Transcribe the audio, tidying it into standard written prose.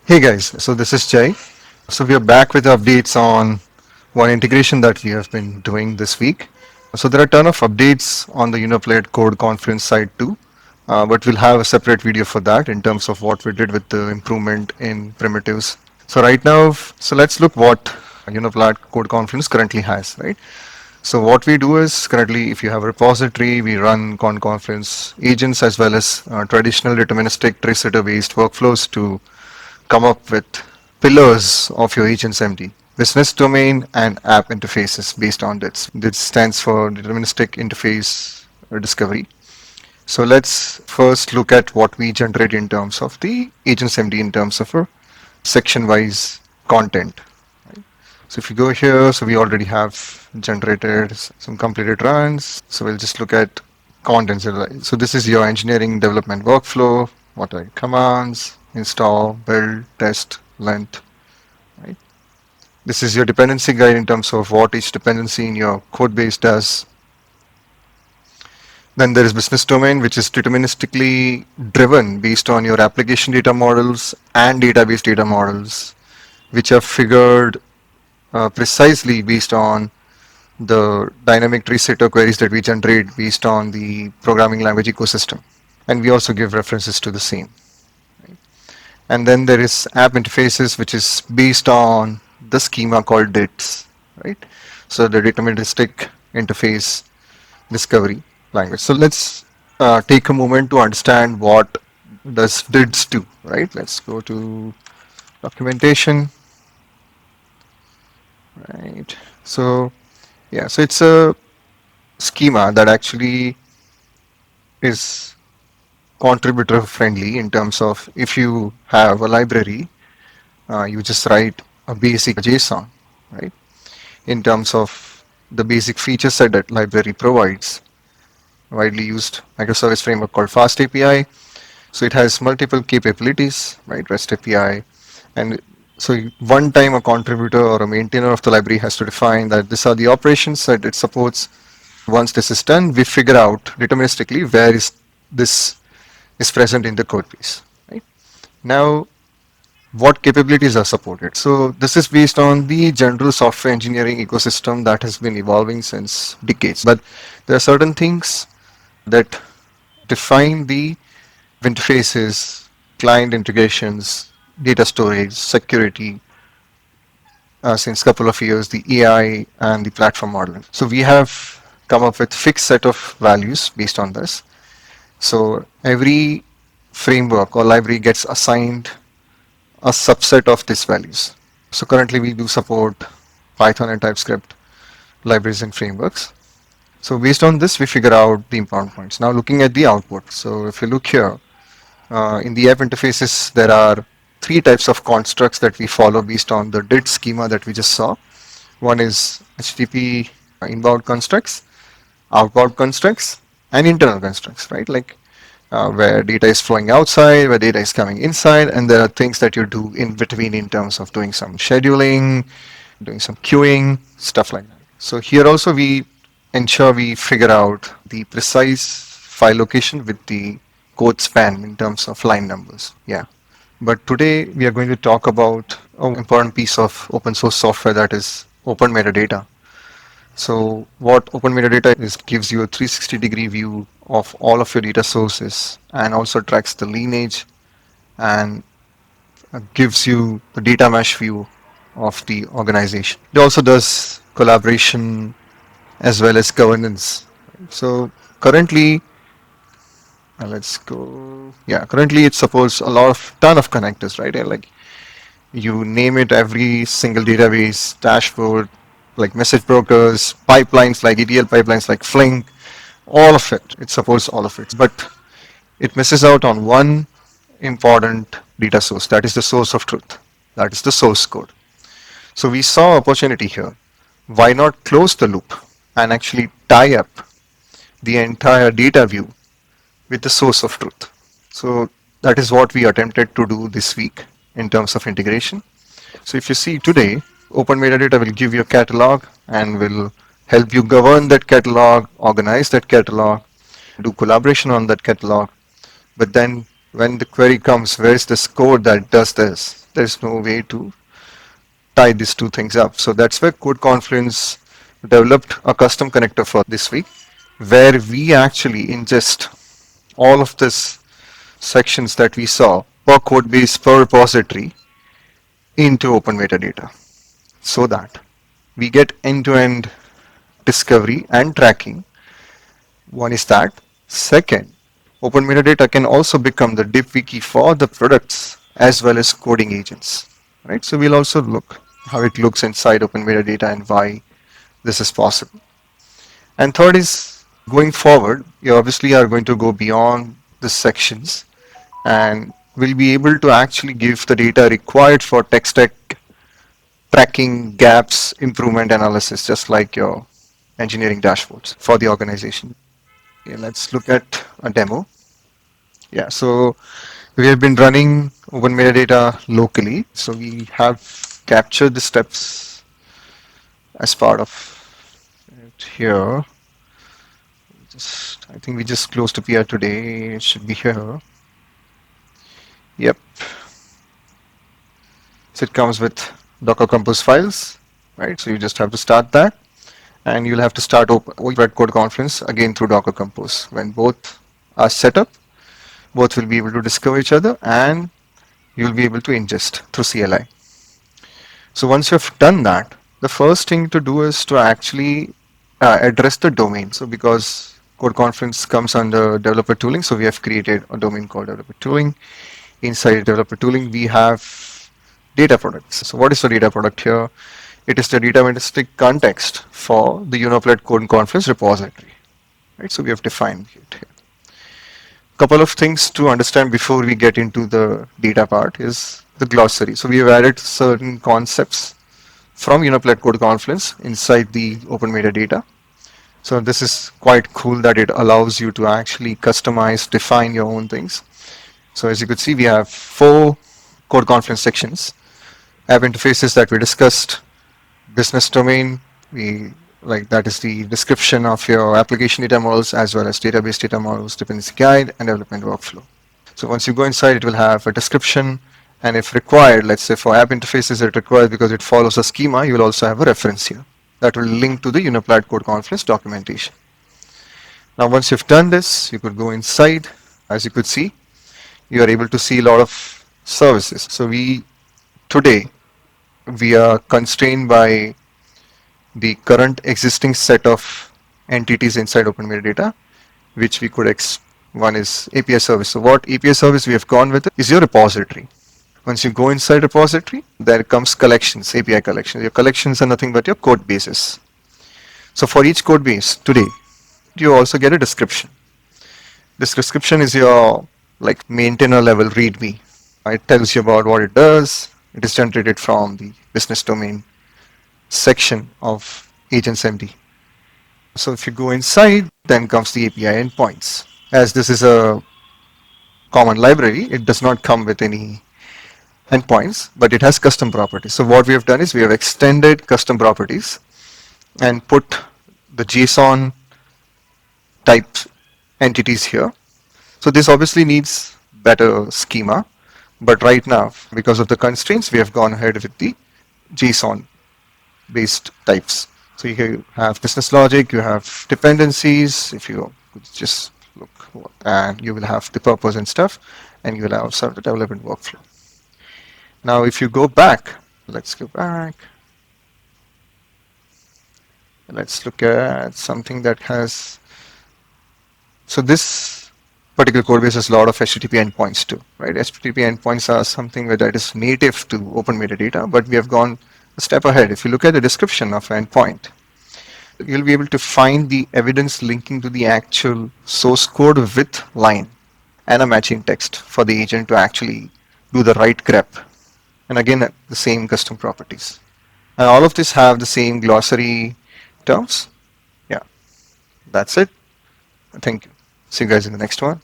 Hey guys, so this is Jay. So we are back with updates on one integration that we have been doing this week. So there are a ton of updates on the unoplat code confluence side too, but we'll have a separate video for that in terms of what we did with the improvement in primitives. So right now, so let's look what unoplat code confluence currently has, right? So what we do is currently, if you have a repository, we run confluence agents as well as traditional deterministic trace based workflows to come up with pillars of your agent's MD, business domain and app interfaces based on this. This stands for deterministic interface discovery. So let's first look at what we generate in terms of the agent's MD in terms of a section-wise content. So if you go here, so we already have generated some completed runs. So we'll just look at contents. So this is your engineering development workflow. What are your commands? Install, build, test, length. Right? This is your dependency guide in terms of what each dependency in your code base does. Then there is business domain, which is deterministically driven based on your application data models and database data models, which are figured precisely based on the dynamic tree setter queries that we generate based on the programming language ecosystem. And we also give references to the same. And then there is app interfaces, which is based on the schema called DITs, right? So the deterministic interface discovery language. So let's take a moment to understand what does DITs do, right? Let's go to documentation, right? So yeah, so it's a schema that actually is contributor friendly in terms of if you have a library, you just write a basic JSON, right? In terms of the basic feature set that library provides, widely used microservice framework called Fast API. So it has multiple capabilities, right? REST API. And so one time a contributor or a maintainer of the library has to define that these are the operations that it supports. Once this is done, we figure out deterministically where is this is present in the code base, right? Now, what capabilities are supported? So this is based on the general software engineering ecosystem that has been evolving since decades. But there are certain things that define the interfaces, client integrations, data storage, security, since a couple of years, the AI and the platform modeling. So we have come up with fixed set of values based on this. So every framework or library gets assigned a subset of these values. So currently we do support Python and TypeScript libraries and frameworks. So based on this, we figure out the important points. Now looking at the output. So if you look here, in the app interfaces, there are three types of constructs that we follow based on the DIT schema that we just saw. One is HTTP inbound constructs, outbound constructs, and internal constructs, right? Like where data is flowing outside, where data is coming inside, and there are things that you do in between in terms of doing some scheduling, doing some queuing, stuff like that. So here also we ensure we figure out the precise file location with the code span in terms of line numbers. Yeah. But today we are going to talk about an important piece of open source software that is open metadata. So what open metadata is gives you a 360-degree view of all of your data sources and also tracks the lineage and gives you the data mesh view of the organization. It also does collaboration as well as governance. So currently, let's go. Yeah, currently it supports a lot of ton of connectors, right? And like you name it, every single database, dashboard, like message brokers, pipelines like ETL pipelines like Flink, all of it. It supports all of it. But it misses out on one important data source. That is the source of truth. That is the source code. So we saw opportunity here. Why not close the loop and actually tie up the entire data view with the source of truth? So that is what we attempted to do this week in terms of integration. So if you see today, open metadata will give you a catalog and will help you govern that catalog, organize that catalog, do collaboration on that catalog. But then when the query comes, where is this code that does this? There's no way to tie these two things up. So that's where Code Confluence developed a custom connector for this week, where we actually ingest all of this sections that we saw per code base per repository into open metadata so that we get end-to-end discovery and tracking. One is that. Second, open metadata can also become the div wiki for the products as well as coding agents. Right? So we'll also look how it looks inside open metadata and why this is possible. And third is going forward, you obviously are going to go beyond the sections and will be able to actually give the data required for tech stack tracking, gaps, improvement analysis, just like your engineering dashboards for the organization. Okay, let's look at a demo. Yeah, so we have been running open metadata locally. So we have captured the steps as part of it here. I think we just closed a PR today. It should be here. Yep. So it comes with Docker Compose files, right? So you just have to start that, and you'll have to start Open Code Confluence again through Docker Compose. When both are set up, both will be able to discover each other, and you'll be able to ingest through CLI. So once you've done that, the first thing to do is to actually address the domain. So because Code Confluence comes under developer tooling, so we have created a domain called developer tooling. Inside developer tooling, we have data products. So what is the data product here? It is the deterministic context for the unoplat Code Confluence repository. Right? So we have defined it here. Couple of things to understand before we get into the data part is the glossary. So we have added certain concepts from unoplat Code Confluence inside the open metadata. So this is quite cool that it allows you to actually customize, define your own things. So as you could see, we have 4 Code Confluence sections. App interfaces that we discussed, business domain, that is the description of your application data models as well as database data models, dependency guide, and development workflow. So once you go inside, it will have a description, and if required, let's say for app interfaces it requires because it follows a schema, you will also have a reference here that will link to the unoplat Code Confluence documentation. Now once you've done this, you could go inside. As you could see, you are able to see a lot of services. So today we are constrained by the current existing set of entities inside open metadata, which we could one is API service. So what API service we have gone with is your repository. Once you go inside repository, there comes collections, API collections. Your collections are nothing but your code bases. So for each code base today, you also get a description. This description is your maintainer level README. It tells you about what it does. It is generated from the business domain section of AgentsMD. So if you go inside, then comes the API endpoints. As this is a common library, it does not come with any endpoints, but it has custom properties. So what we have done is we have extended custom properties and put the JSON type entities here. So this obviously needs better schema, but right now, because of the constraints, we have gone ahead with the JSON based types. So you have business logic, you have dependencies. If you just look, and you will have the purpose and stuff, and you will also have the development workflow. Now, if you go back, let's go back. Let's look at something that has. So this particular code base has a lot of HTTP endpoints too, right? HTTP endpoints are something that is native to open metadata, but we have gone a step ahead. If you look at the description of an endpoint, you'll be able to find the evidence linking to the actual source code with line and a matching text for the agent to actually do the right grep. And again, the same custom properties. And all of this have the same glossary terms. Yeah, that's it. Thank you. See you guys in the next one.